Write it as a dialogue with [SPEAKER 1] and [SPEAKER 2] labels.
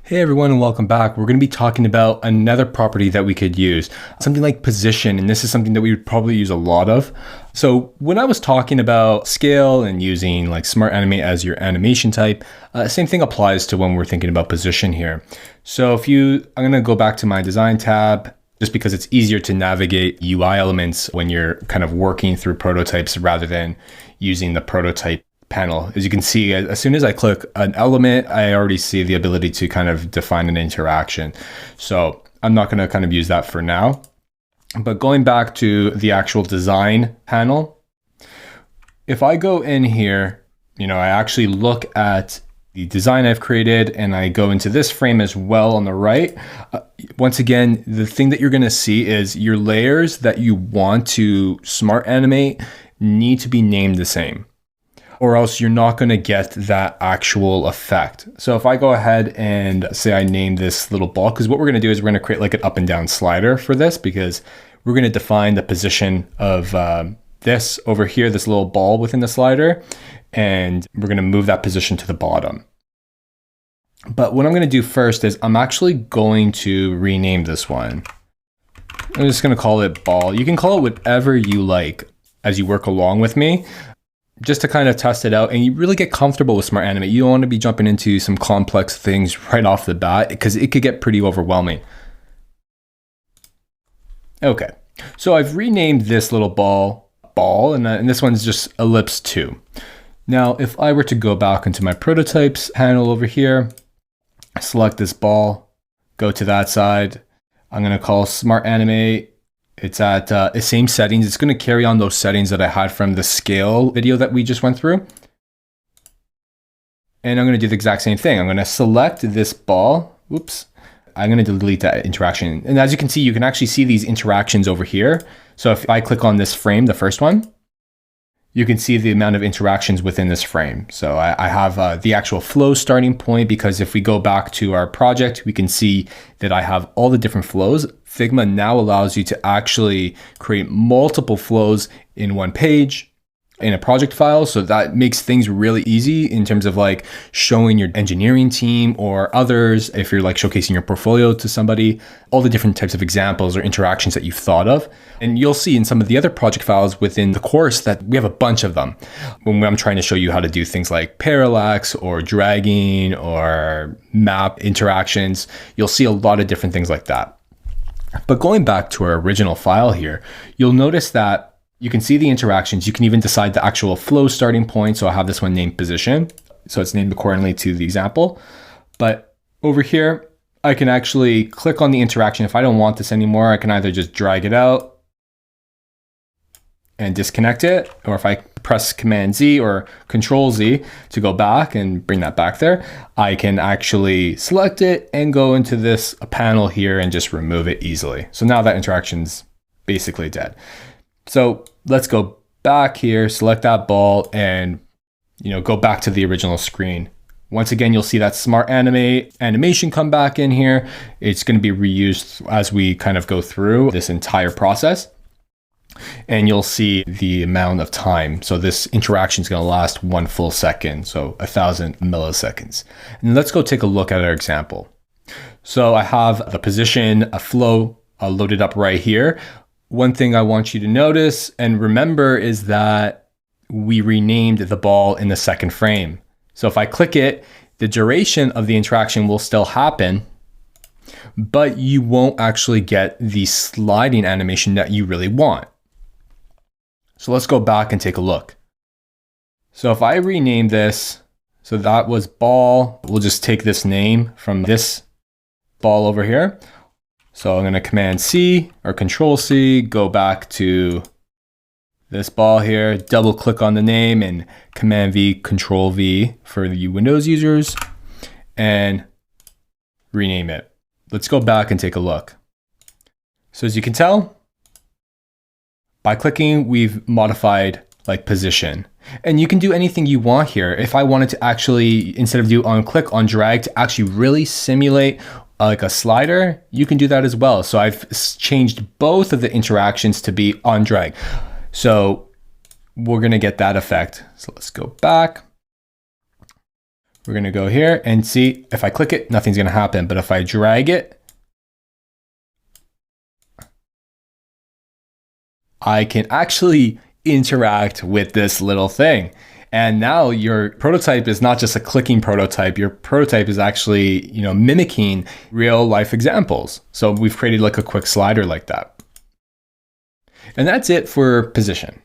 [SPEAKER 1] Hey everyone, and welcome back. We're going to be talking about another property that we could use, something like position, and this is something that we would probably use a lot of. So when I was talking about scale and using like Smart Animate as your animation type, same thing applies to when we're thinking about position here. So I'm going to go back to my design tab just because it's easier to navigate UI elements when you're kind of working through prototypes rather than using the prototype panel. As you can see, as soon as I click an element, I already see the ability to kind of define an interaction. So I'm not going to kind of use that for now. But going back to the actual design panel, if I go in here, I actually look at the design I've created and I go into this frame as well on the right. Once again, the thing that you're going to see is your layers that you want to smart animate need to be named the same, or else you're not going to get that actual effect. So if I go ahead and say I name this little ball, because what we're going to do is we're going to create like an up and down slider for this, because we're going to define the position of this over here, this little ball within the slider, and we're going to move that position to the bottom. But what I'm going to do first is I'm actually going to rename this one. I'm just going to call it ball. You can call it whatever you like as you work along with me, just to kind of test it out and you really get comfortable with Smart Animate. You don't want to be jumping into some complex things right off the bat because it could get pretty overwhelming. Okay, so I've renamed this little ball, and this one's just ellipse 2. Now, if I were to go back into my prototypes panel over here, select this ball, go to that side, I'm going to call Smart Animate. It's at the same settings. It's going to carry on those settings that I had from the scale video that we just went through. And I'm going to do the exact same thing. I'm going to select this ball. Oops. I'm going to delete that interaction. And as you can see, you can actually see these interactions over here. So if I click on this frame, the first one, you can see the amount of interactions within this frame. So I have the actual flow starting point, because if we go back to our project, we can see that I have all the different flows. Figma now allows you to actually create multiple flows in one page in a project file. So that makes things really easy in terms of like showing your engineering team or others, if you're like showcasing your portfolio to somebody, all the different types of examples or interactions that you've thought of. And you'll see in some of the other project files within the course that we have a bunch of them. When I'm trying to show you how to do things like parallax or dragging or map interactions, you'll see a lot of different things like that. But going back to our original file here, you'll notice that you can see the interactions. You can even decide the actual flow starting point. So I have this one named position. So it's named accordingly to the example. But over here, I can actually click on the interaction. If I don't want this anymore, I can either just drag it out and disconnect it. Or if I press Command Z or Control Z to go back and bring that back there, I can actually select it and go into this panel here and just remove it easily. So now that interaction's basically dead. So let's go back here, select that ball, and go back to the original screen. Once again, you'll see that Smart Animate animation come back in here. It's going to be reused as we kind of go through this entire process. And you'll see the amount of time. So this interaction is going to last 1 full second, so 1,000 milliseconds. And let's go take a look at our example. So I have the position, a flow loaded up right here. One thing I want you to notice and remember is that we renamed the ball in the second frame. So if I click it, the duration of the interaction will still happen, but you won't actually get the sliding animation that you really want. So let's go back and take a look. So if I rename this, so that was ball, we'll just take this name from this ball over here. So I'm going to Command C or Control C, go back to this ball here, double click on the name and Command V, Control V for the Windows users and rename it. Let's go back and take a look. So as you can tell, by clicking, we've modified like position. And you can do anything you want here. If I wanted to actually, instead of do on click, on drag, to actually really simulate like a slider, you can do that as well. So I've changed both of the interactions to be on drag. So we're going to get that effect. So let's go back. We're going to go here and see if I click it, nothing's going to happen. But if I drag it, I can actually interact with this little thing. And now your prototype is not just a clicking prototype. Your prototype is actually, mimicking real life examples. So we've created like a quick slider like that. And that's it for position.